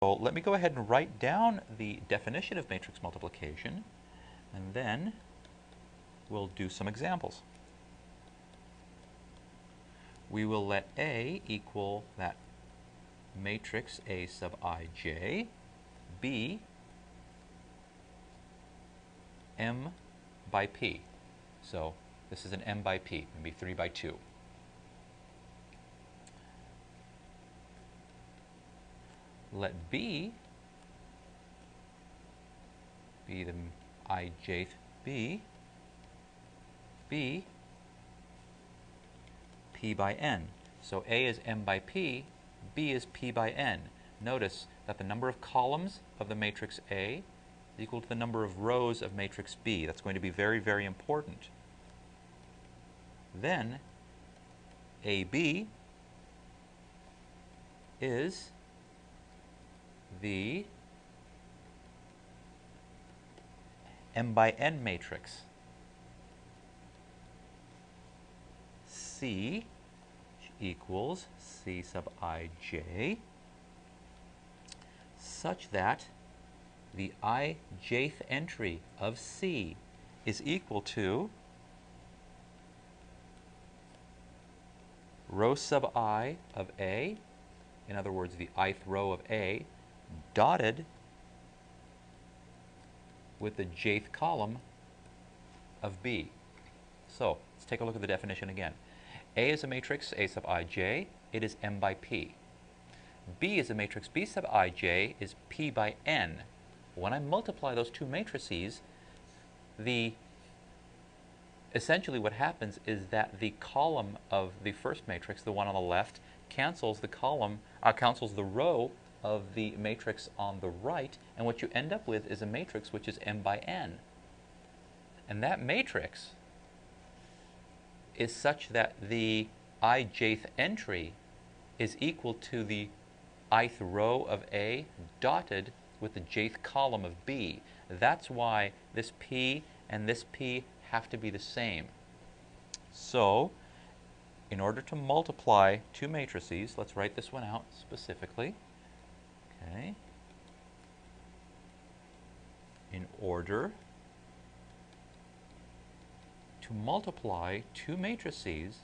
So let me go ahead and write down the definition of matrix multiplication, and then we'll do some examples. We will let A equal that matrix A sub ij, B m by p. So this is an m by p, it would be 3 by 2. Let B be the ijth B, B p by n. So A is m by p, B is p by n. Notice that the number of columns of the matrix A is equal to the number of rows of matrix B. That's going to be very, very important. Then AB is the m by n matrix. C equals C sub ij, such that the ijth entry of C is equal to row sub I of A, in other words, the ith row of A, dotted with the jth column of B. So let's take a look at the definition again. A is a matrix A sub ij, it is m by p. B is a matrix B sub ij is p by n. When I multiply those two matrices, essentially what happens is that the column of the first matrix, the one on the left, cancels the row of the matrix on the right, and what you end up with is a matrix which is m by n. And that matrix is such that the ijth entry is equal to the ith row of A dotted with the jth column of B. That's why this P and this P have to be the same. So, in order to multiply two matrices, let's write this one out specifically. Okay. In order to multiply two matrices,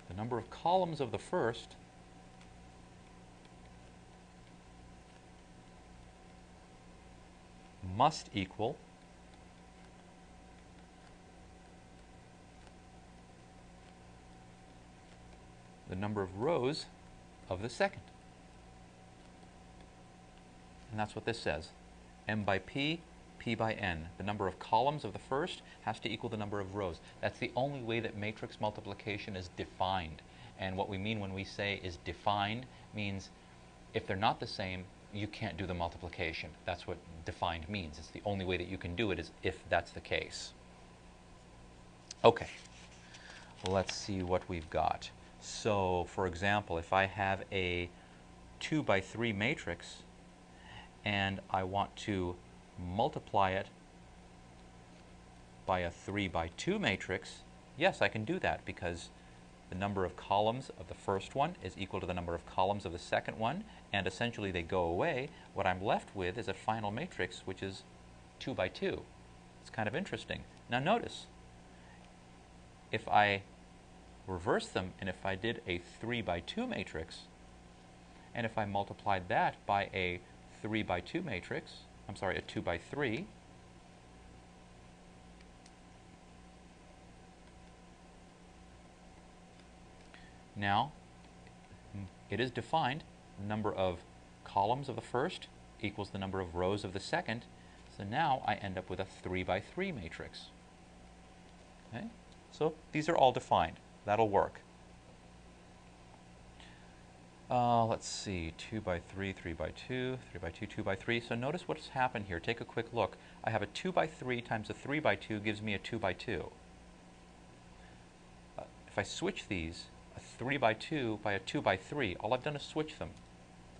the number of columns of the first must equal the number of rows of the second. And that's what this says. M by P, P by N. The number of columns of the first has to equal the number of rows. That's the only way that matrix multiplication is defined. And what we mean when we say is defined means if they're not the same, you can't do the multiplication. That's what defined means. It's the only way that you can do it is if that's the case. Okay, let's see what we've got. So, for example, if I have a 2 by 3 matrix and I want to multiply it by a 3 by 2 matrix, yes, I can do that because the number of columns of the first one is equal to the number of columns of the second one, and essentially they go away. What I'm left with is a final matrix which is 2 by 2. It's kind of interesting. Now notice, if I reverse them and if I did a 3 by 2 matrix, and if I multiplied that by a 3 by 2 matrix, I'm sorry, a 2 by 3, now it is defined, the number of columns of the first equals the number of rows of the second, so now I end up with a 3 by 3 matrix. Okay? So these are all defined. That'll work. Let's see, 2 by 3, 3 by 2, 3 by 2, 2 by 3. So notice what's happened here. Take a quick look. I have a 2 by 3 times a 3 by 2 gives me a 2 by 2. If I switch these, a 3 by 2 by a 2 by 3, all I've done is switch them.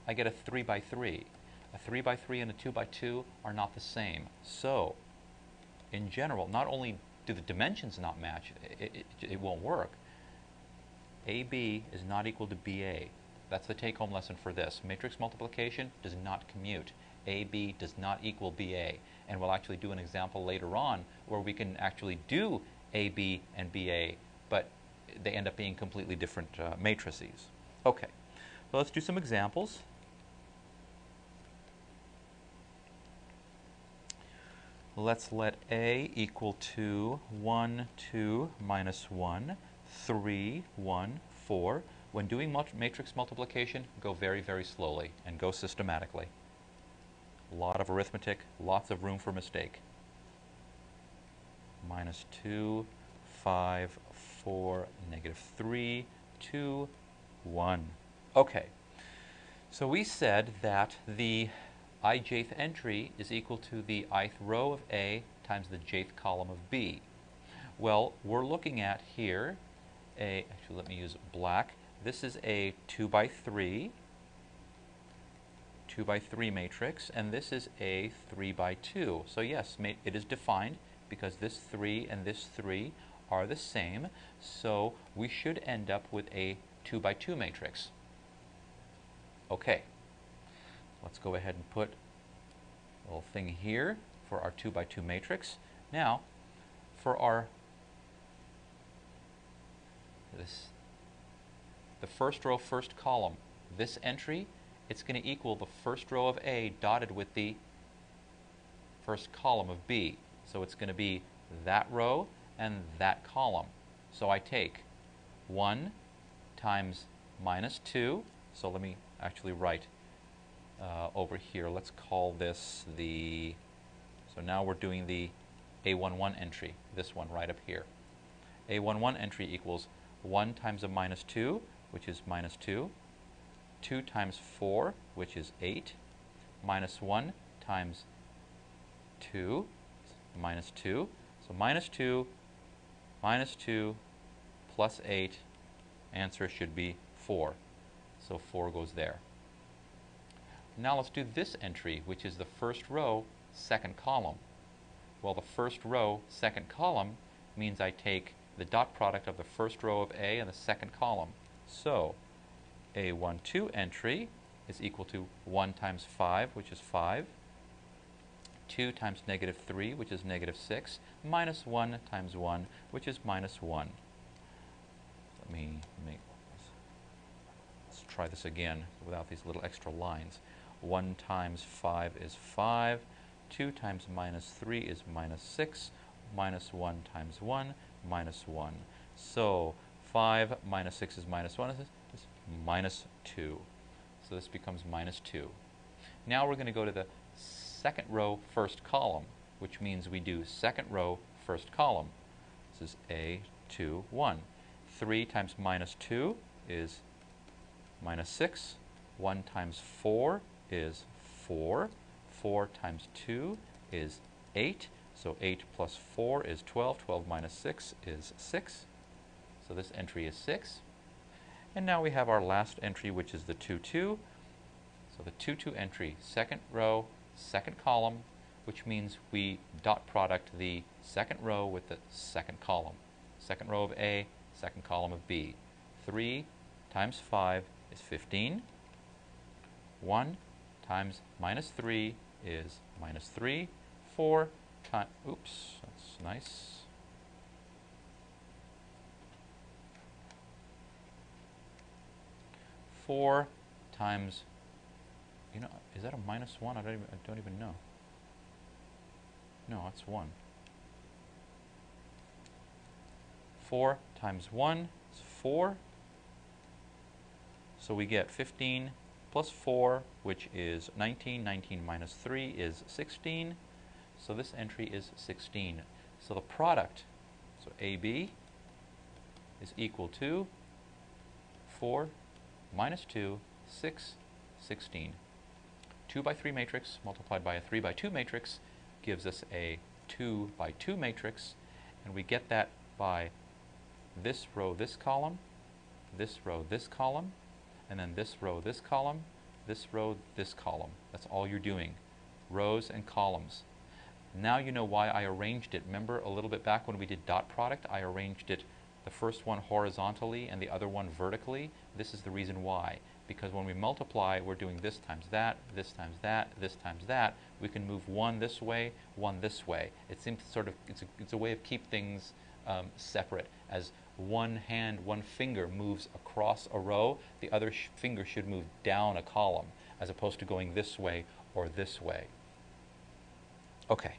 I get a 3 by 3. A 3 by 3 and a 2 by 2 are not the same. So, in general, not only do the dimensions not match, it won't work. AB is not equal to BA. That's the take-home lesson for this. Matrix multiplication does not commute. AB does not equal BA. And we'll actually do an example later on where we can actually do AB and BA, but they end up being completely different matrices. Okay, so let's do some examples. Let's let A equal to 1, 2, minus 1, 3, 1, 4. When doing matrix multiplication, go very, very slowly and go systematically. A lot of arithmetic, lots of room for mistake. Minus 2, 5, 4, negative 3, 2, 1. Okay, so we said that the ijth entry is equal to the ith row of A times the jth column of B. Well, we're looking at here actually let me use black. This is a 2 by 3 matrix, and this is a 3 by 2. So yes, it is defined because this 3 and this 3 are the same, so we should end up with a 2 by 2 matrix. Okay, let's go ahead and put a little thing here for our 2 by 2 matrix. Now, for our the first row, first column, this entry, it's going to equal the first row of A dotted with the first column of B. So it's going to be that row and that column. So I take 1 times minus 2. So let me actually write over here. Let's call this the, so now we're doing the A11 entry, this one right up here. A11 entry equals 1 times a minus 2, which is minus 2, 2 times 4, which is 8, minus 1 times 2, minus 2. So minus 2 plus 8, answer should be 4. So 4 goes there. Now let's do this entry, which is the first row, second column. Well, the first row, second column means I take the dot product of the first row of A and the second column. So A12 entry is equal to 1 times 5, which is 5, 2 times negative 3, which is negative 6, minus 1 times 1, which is minus 1. Let's try this again without these little extra lines. 1 times 5 is 5, 2 times minus 3 is minus 6, minus 1 times 1, minus 1. So 5 minus 6 is minus 1, is minus 2. So this becomes minus 2. Now we're going to go to the second row, first column, which means we do second row, first column. This is A2, 1. 3 times minus 2 is minus 6. 1 times 4 is 4. 4 times 2 is 8. So 8 plus 4 is 12. 12 minus 6 is 6. So this entry is 6. And now we have our last entry, which is the 2, 2. So the 2, 2 entry, second row, second column, which means we dot product the second row with the second column. Second row of A, second column of B. 3 times 5 is 15. 1 times minus 3 is minus 3. 4 times, oops, that's nice. 4 times, you know, is that a minus 1? I don't even know. No, it's 1. 4 times 1 is 4. So we get 15 plus 4, which is 19. 19 minus 3 is 16. So this entry is 16. So the product, so AB is equal to 4 minus 2, 6, 16. 2 by 3 matrix multiplied by a 3 by 2 matrix gives us a 2 by 2 matrix, and we get that by this row, this column, this row, this column, and then this row, this column, this row, this column. That's all you're doing, rows and columns. Now you know why I arranged it. Remember a little bit back when we did dot product, I arranged it, the first one horizontally and the other one vertically. This is the reason why. Because when we multiply, we're doing this times that, this times that, this times that. We can move one this way, one this way. It seems sort of, it's a way of keep things separate. As one hand, one finger moves across a row, the other finger should move down a column, as opposed to going this way or this way. Okay.